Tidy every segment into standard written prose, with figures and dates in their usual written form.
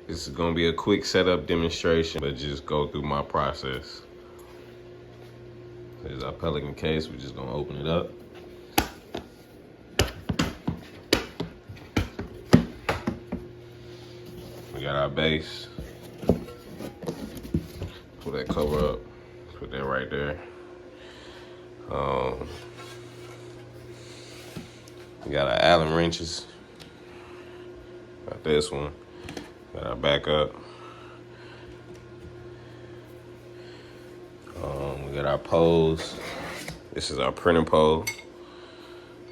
This is gonna be a quick setup demonstration, but just go through my process. Here's our Pelican case. We're just gonna open it up. We got our base. Pull that cover up. Put that right there. We got our Allen wrenches. Got this one. Got our backup. We got our poles. This is our printer pole.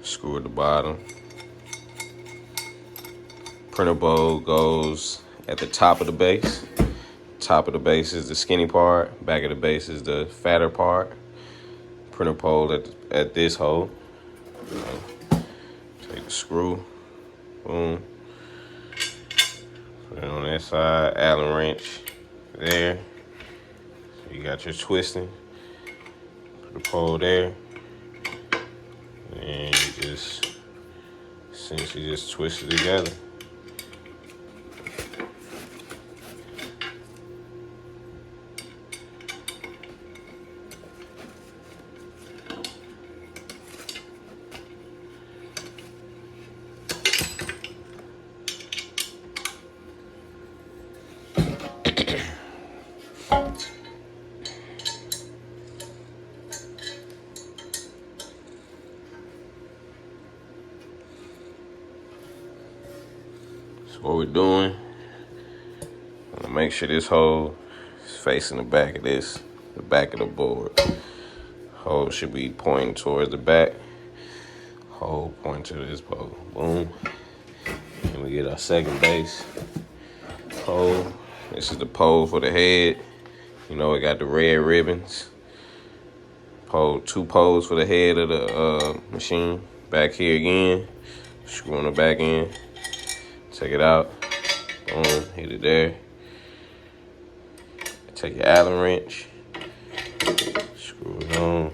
Screw at the bottom. Printer pole goes at the top of the base. Top of the base is the skinny part. Back of the base is the fatter part. Printer pole at this hole. Take the screw. Boom. Put it on that side. Allen wrench there. So you got your twisting. Put the pole there. And you just essentially just twist it together. So what we're doing, I'm gonna make sure this hole is facing the back of this, the back of the board. Hole should be pointing towards the back. Hole pointing to this pole. Boom. And we get our second base pole. This is the pole for the head. You know, it got the red ribbons. Pole, 2 poles for the head of the machine. Back here again. Screw on the back end. Take it out. Boom. Hit it there. Take your Allen wrench. Screw it on.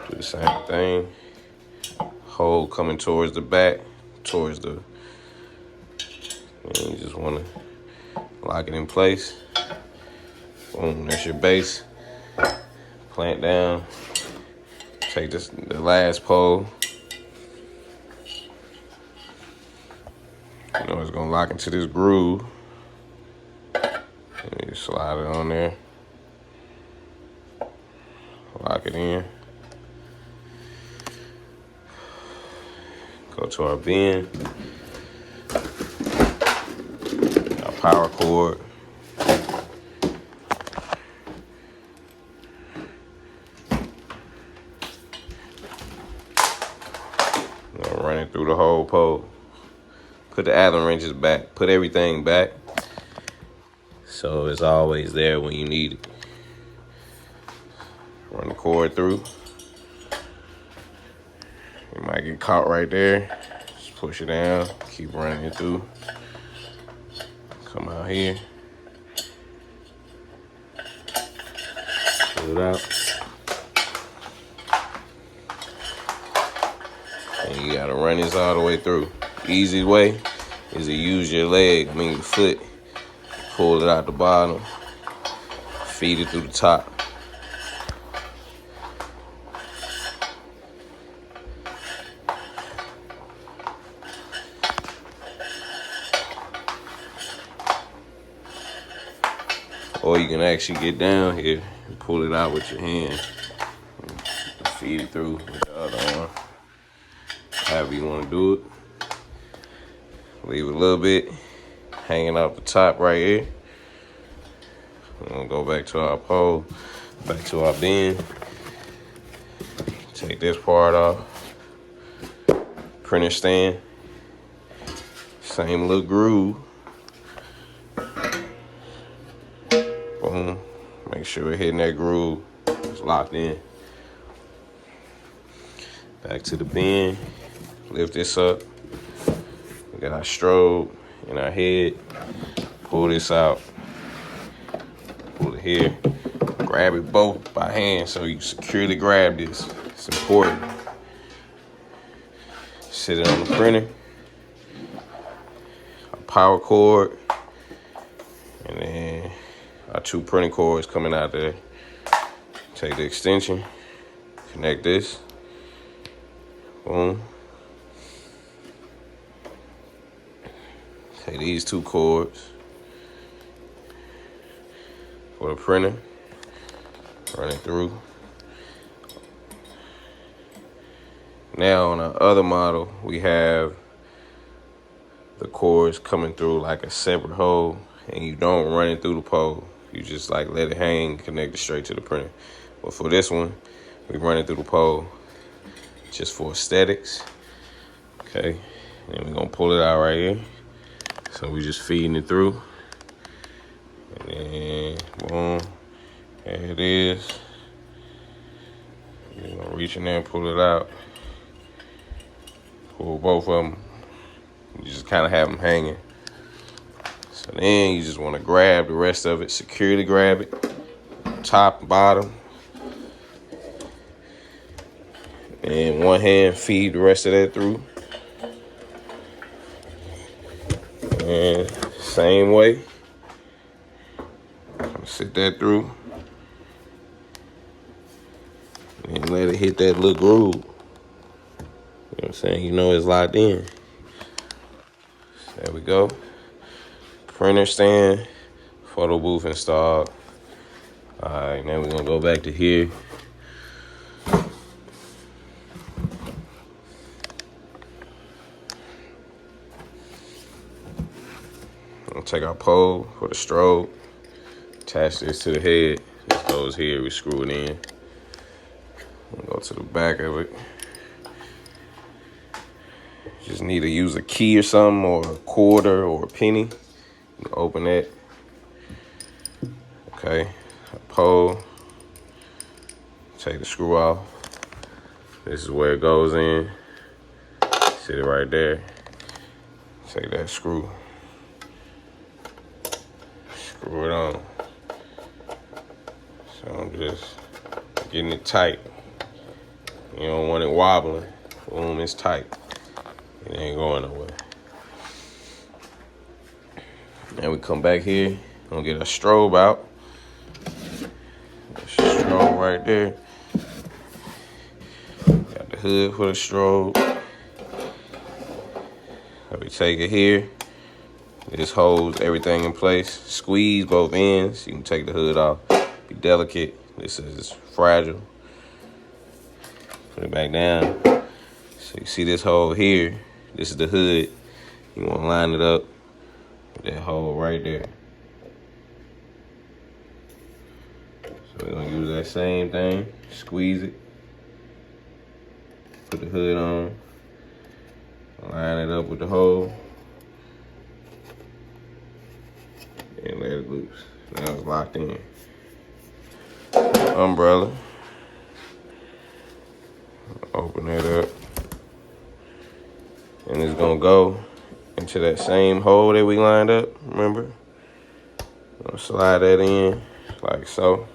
Do the same thing. Hole coming towards the back, towards the. And you just want to lock it in place. Boom, that's your base. Plant down. Take the last pole. You know it's gonna lock into this groove. And you slide it on there. Lock it in. Go to our bin. Our power cord. Run it through the whole pole. Put the Allen wrenches back. Put everything back so it's always there when you need it. Run the cord through. You might get caught right there. Just push it down. Keep running it through. Come out here. Pull it out. And you gotta run this all the way through. Easy way is to use your leg, your foot, pull it out the bottom, feed it through the top. Or you can actually get down here and pull it out with your hand and feed it through with the other arm. However you want to do it. Leave a little bit hanging off the top right here. We're gonna go back to our pole, back to our bin. Take this part off. Printer stand. Same little groove. Boom. Make sure we're hitting that groove. It's locked in. Back to the bin. Lift this up. We got our strobe in our head. Pull this out. Pull it here. Grab it both by hand so you securely grab this. It's important. Sit it on the printer. power cord, and then our 2 printing cords coming out there. Take the extension, connect this, boom. Take these 2 cords for the printer, run it through. Now on our other model, we have the cords coming through like a separate hole, and you don't run it through the pole. You just like let it hang, connect it straight to the printer. But for this one, we run it through the pole just for aesthetics. Okay, and we're gonna pull it out right here. So we just feeding it through. And then, boom, there it is. You're gonna reach in there and pull it out. Pull both of them. You just kind of have them hanging. So then you just want to grab the rest of it, securely grab it, top and bottom. And one hand feed the rest of that through. And same way, sit that through. And let it hit that little groove. You know what I'm saying? You know it's locked in. There we go. Printer stand, photo booth installed. All right, now we're gonna go back to here. We'll take our pole for the strobe, attach this to the head. This goes here, we screw it in. We'll go to the back of it. Just need to use a key or something, or a quarter or a penny. You can open that. Okay, a pole. Take the screw off. This is where it goes in. Sit it right there. Take that screw. Screw it on. So I'm just getting it tight. You don't want it wobbling. Boom, it's tight. It ain't going nowhere. Now we come back here. Gonna get a strobe out. Strobe right there. Got the hood for the strobe. So we take it here. This holds everything in place. Squeeze both ends. You can take the hood off. Be delicate. This is fragile. Put it back down. So you see this hole here. This is the hood. You want to line it up with that hole right there. So we're going to use that same thing. Squeeze it. Put the hood on. Line it up with the hole. And let it loose. Now it's locked in. Umbrella. Open that up. And it's gonna go into that same hole that we lined up, remember? Gonna slide that in like so.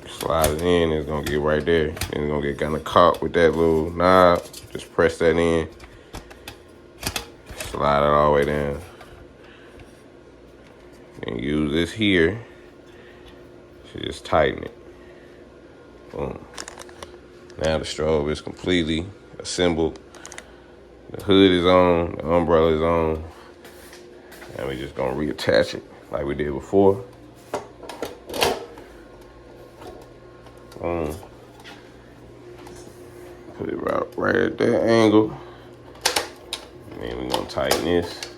Slide it in, it's gonna get right there. And it's gonna get kind of caught with that little knob. Just press that in. Slide it all the way down. And use this here to just tighten it. Boom. Now the strobe is completely assembled. The hood is on, the umbrella is on. And we're just gonna reattach it like we did before. Boom. Put it right at that angle. And then we're gonna tighten this,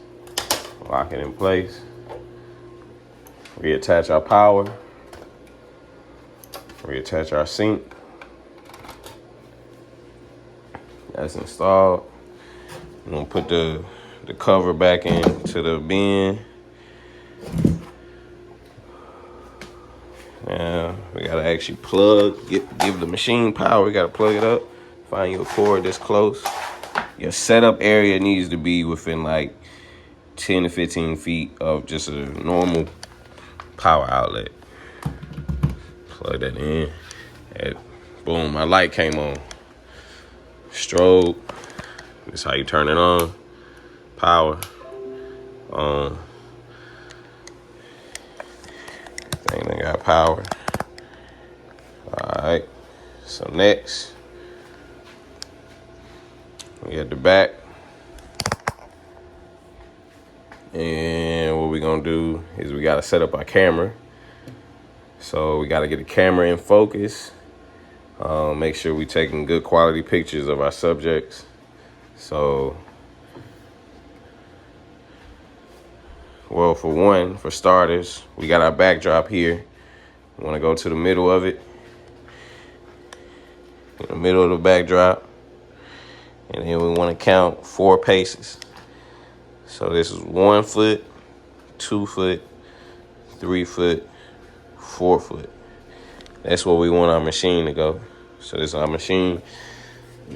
lock it in place. Reattach our power. Reattach our sink. That's installed. I'm gonna put the cover back into the bin. Now we gotta actually give the machine power. We gotta plug it up. Find your cord this close. Your setup area needs to be within like 10 to 15 feet of just a normal power outlet. Plug that in. And boom, my light came on. Strobe, This is how you turn it on. Power. Thing that got power. Alright. So next, we at the back. And what we're gonna do is we gotta set up our camera. So we gotta get the camera in focus. Make sure we taking good quality pictures of our subjects. So, well, for starters, we got our backdrop here. We wanna go to the middle of it. In the middle of the backdrop. And then we wanna count 4 paces. So this is 1 foot, 2 foot, 3 foot, 4 foot. That's where we want our machine to go. So this is our machine.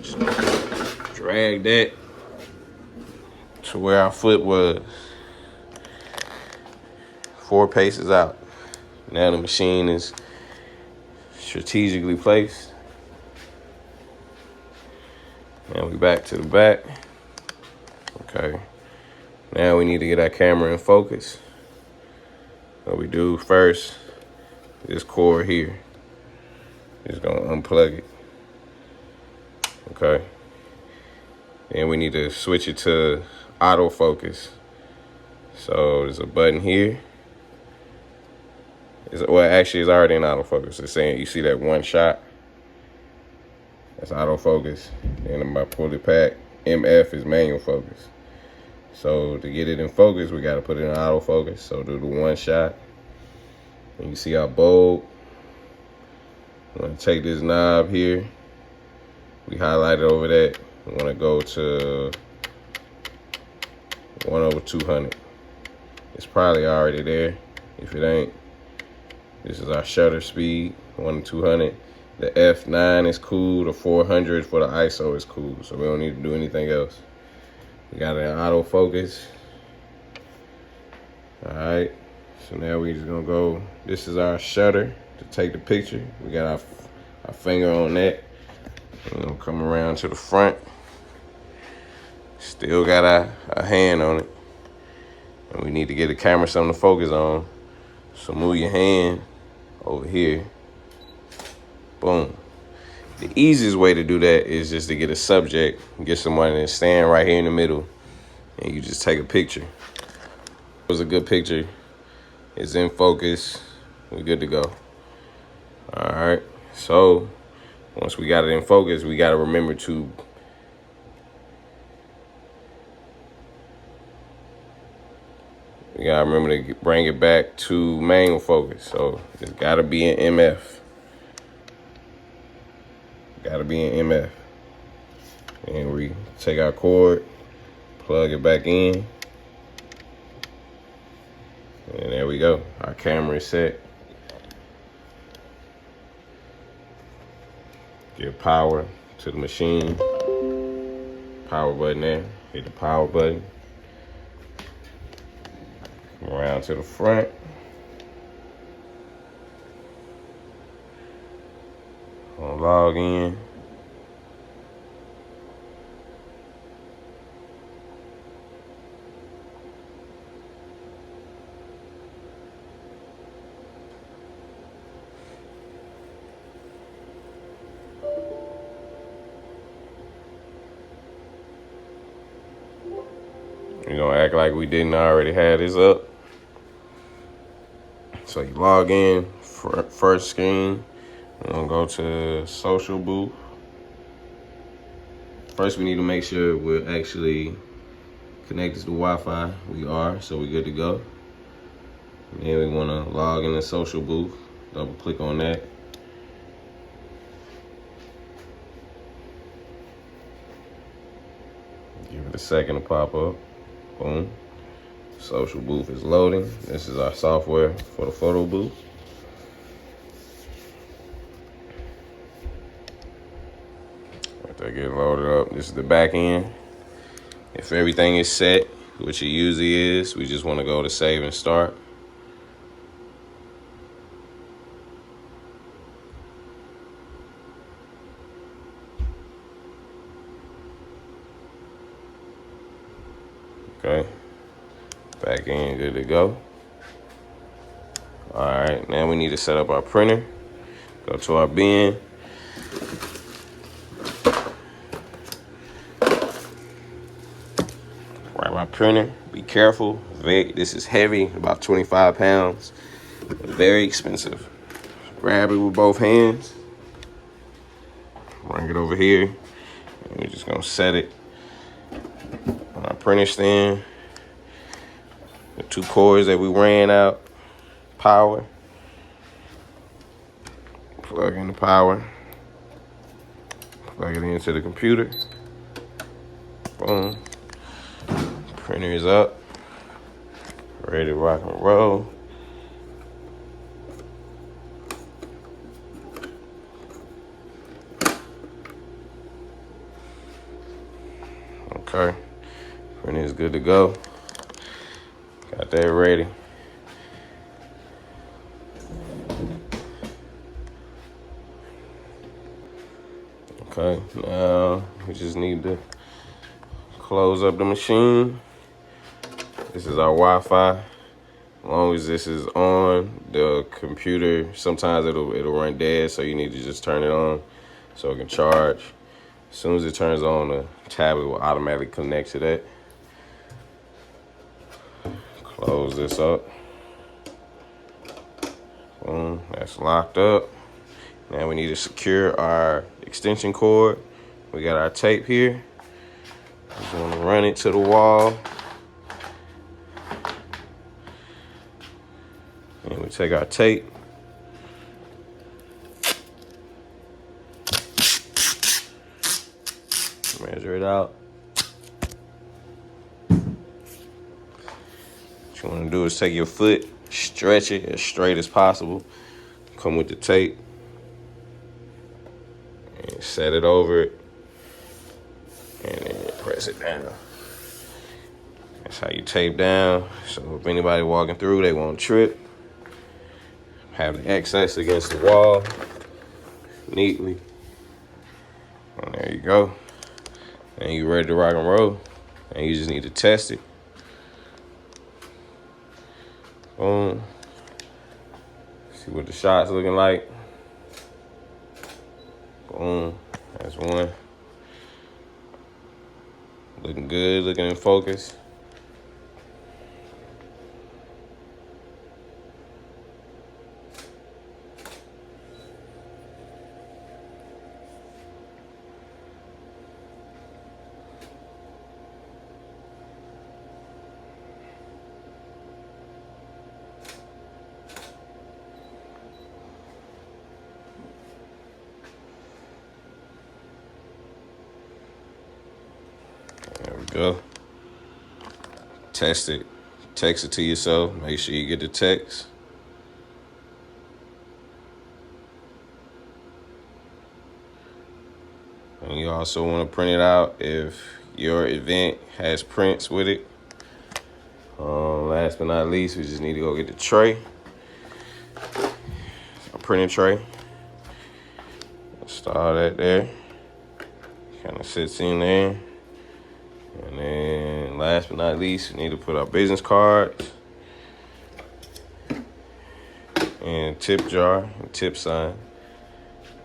Just drag that to where our foot was. 4 paces out. Now the machine is strategically placed. Now we back to the back. Okay. Now we need to get our camera in focus. What we do first, this cord here. Just gonna unplug it. Okay. Then we need to switch it to autofocus. So there's a button here. Well, actually, it's already in autofocus. It's saying, you see that 1 shot? That's autofocus. And if I pull it back, MF is manual focus. So to get it in focus, we gotta put it in autofocus. So do the 1 shot. And you see our bulb. I'm gonna take this knob here. We highlight it over that. We wanna go to 1/200. It's probably already there. If it ain't, this is our shutter speed, 1/200. The f9 is cool. The 400 for the ISO is cool. So we don't need to do anything else. We got it in autofocus. All right. So now we just gonna go. This is our shutter to take the picture. We got our finger on that. We're gonna come around to the front. Still got our hand on it. And we need to get the camera something to focus on. So move your hand over here. Boom. The easiest way to do that is just to get a subject, get someone to stand right here in the middle, and you just take a picture. It was a good picture. It's in focus. We're good to go. All right. So once we got it in focus, we got to remember to bring it back to manual focus. So it's got to be in MF. Got to be in MF. And we take our cord, plug it back in. And there we go. Our camera is set. Give power to the machine. Power button there. Hit the power button. Come around to the front. Gonna log in. We're gonna act like we didn't already have this up. So you log in, first screen. We're gonna go to social booth. First, we need to make sure we're actually connected to Wi-Fi. We are, so we're good to go. And then we wanna log in the social booth. Double click on that. Give it a second to pop up. Boom. Social booth is loading. This is our software for the photo booth. After I get loaded up, this is the back end. If everything is set, which it usually is, we just want to go to save and start. Okay. Back in, good to go. All right, now we need to set up our printer. Go to our bin. Grab our printer. Be careful. This is heavy, about 25 pounds. Very expensive. Grab it with both hands. Bring it over here. And we're just gonna set it on our printer stand. The 2 cords that we ran out. Power. Plug in the power. Plug it into the computer. Boom. Printer is up. Ready to rock and roll. Okay. Printer is good to go. Got that ready. Okay, now we just need to close up the machine. This is our Wi-Fi. As long as this is on the computer, sometimes it'll run dead, so you need to just turn it on so it can charge. As soon as it turns on, the tablet will automatically connect to that. Close this up. Boom, that's locked up. Now we need to secure our extension cord. We got our tape here. Just want to run it to the wall. And we take our tape. Measure it out. What you want to do is take your foot, stretch it as straight as possible. Come with the tape. And set it over it. And then press it down. That's how you tape down. So if anybody walking through, they won't trip. Have the access against the wall neatly. And there you go. And you're ready to rock and roll. And you just need to test it. Boom. See what the shot's looking like. Boom. That's one. Looking good, looking in focus. There we go. Test it. Text it to yourself. Make sure you get the text. And you also want to print it out if your event has prints with it. Last but not least, we just need to go get the tray. A printing tray. Install that there. Kind of sits in there. And then last but not least, we need to put our business cards and tip jar and tip sign.